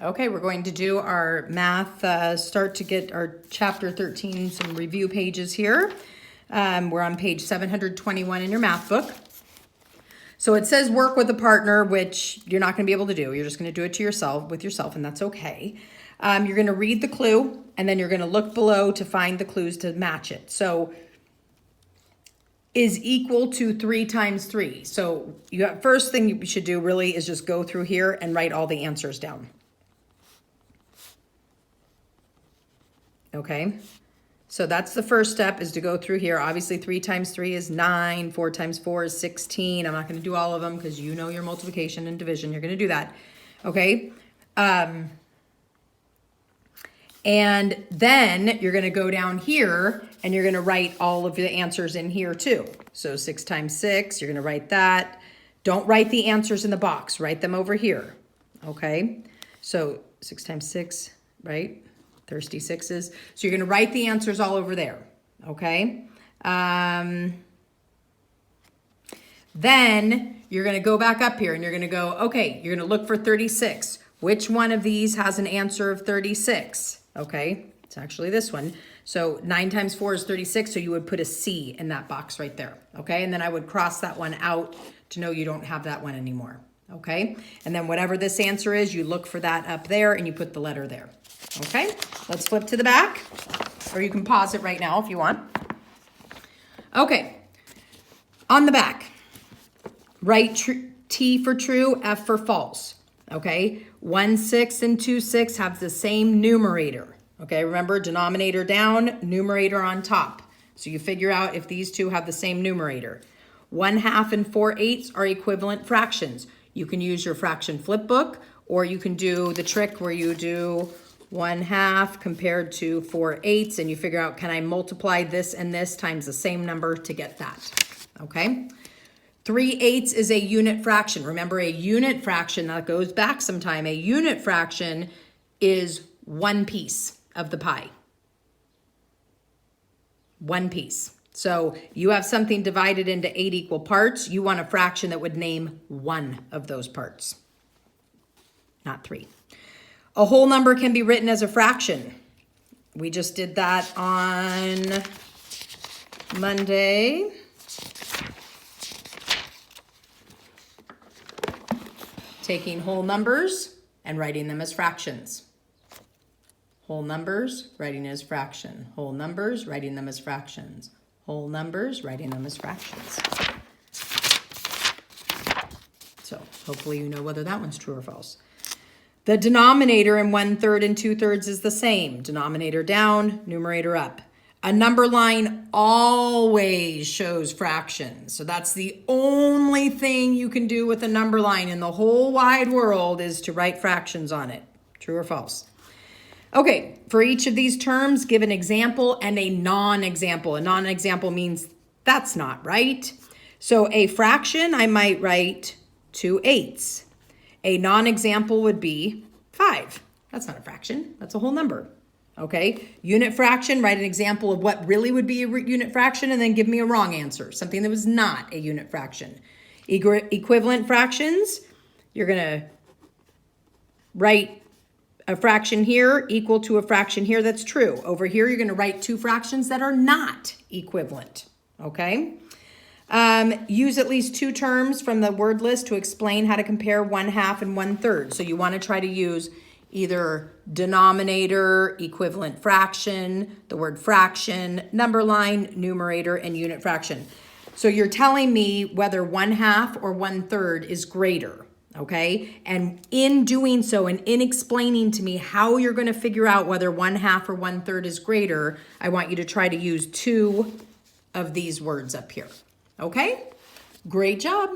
Okay, we're going to do our math, start to get our chapter 13, some review pages here. We're on page 721 in your math book. So it says work with a partner, which you're not going to be able to do. You're just going to do it to yourself, with yourself, and that's okay. You're going to read the clue, and then you're going to look below to find the clues to match it. So is equal to 3 times 3. So first thing you should do really is just go through here and write all the answers down. Okay, so that's the first step, is to go through here. Obviously 3 times 3 is 9, 4 times 4 is 16. I'm not going to do all of them because you know your multiplication and division. You're going to do that. Okay, and then you're going to go down here and you're going to write all of the answers in here too. So 6 times 6, you're going to write that. Don't write the answers in the box. Write them over here. Okay, so 6 times 6, right? 36s. So you're going to write the answers all over there. Okay. Then you're going to go back up here and you're going to go, okay, you're going to look for 36. Which one of these has an answer of 36? Okay. It's actually this one. So 9 times 4 is 36. So you would put a C in that box right there. Okay. And then I would cross that one out to know you don't have that one anymore. Okay. And then whatever this answer is, you look for that up there and you put the letter there. Okay, let's flip to the back, or you can pause it right now if you want. Okay, on the back, write T for true, F for false. Okay, 1, 6 and 2, 6 have the same numerator. Okay, remember, denominator down, numerator on top. So you figure out if these two have the same numerator. 1/2 and 4/8 are equivalent fractions. You can use your fraction flip book, or you can do the trick where you do 1/2 compared to 4/8, and you figure out, can I multiply this and this times the same number to get that? Okay. 3/8 is a unit fraction. Remember, a unit fraction, that goes back some time. A unit fraction is 1 piece of the pie. 1 piece. So you have something divided into 8 equal parts. You want a fraction that would name 1 of those parts, not 3. A whole number can be written as a fraction. We just did that on Monday. Taking whole numbers and writing them as fractions. Whole numbers, writing as fraction. Whole numbers, writing them as fractions. Whole numbers, writing them as fractions. So hopefully you know whether that one's true or false. The denominator in 1/3 and 2/3 is the same. Denominator down, numerator up. A number line always shows fractions. So that's the only thing you can do with a number line in the whole wide world, is to write fractions on it. True or false? Okay, for each of these terms, give an example and a non-example. A non-example means that's not right. So a fraction, I might write 2/8. A non-example would be 5. That's not a fraction. That's a whole number. Okay. Unit fraction, write an example of what really would be a unit fraction, and then give me a wrong answer, something that was not a unit fraction. Equivalent fractions, you're going to write a fraction here equal to a fraction here that's true. Over here, you're going to write 2 fractions that are not equivalent. Okay. Use at least 2 terms from the word list to explain how to compare 1/2 and 1/3. So you want to try to use either denominator, equivalent fraction, the word fraction, number line, numerator, and unit fraction. So you're telling me whether 1/2 or 1/3 is greater. Okay. And in doing so, and in explaining to me how you're going to figure out whether 1/2 or 1/3 is greater, I want you to try to use 2 of these words up here. Okay, great job.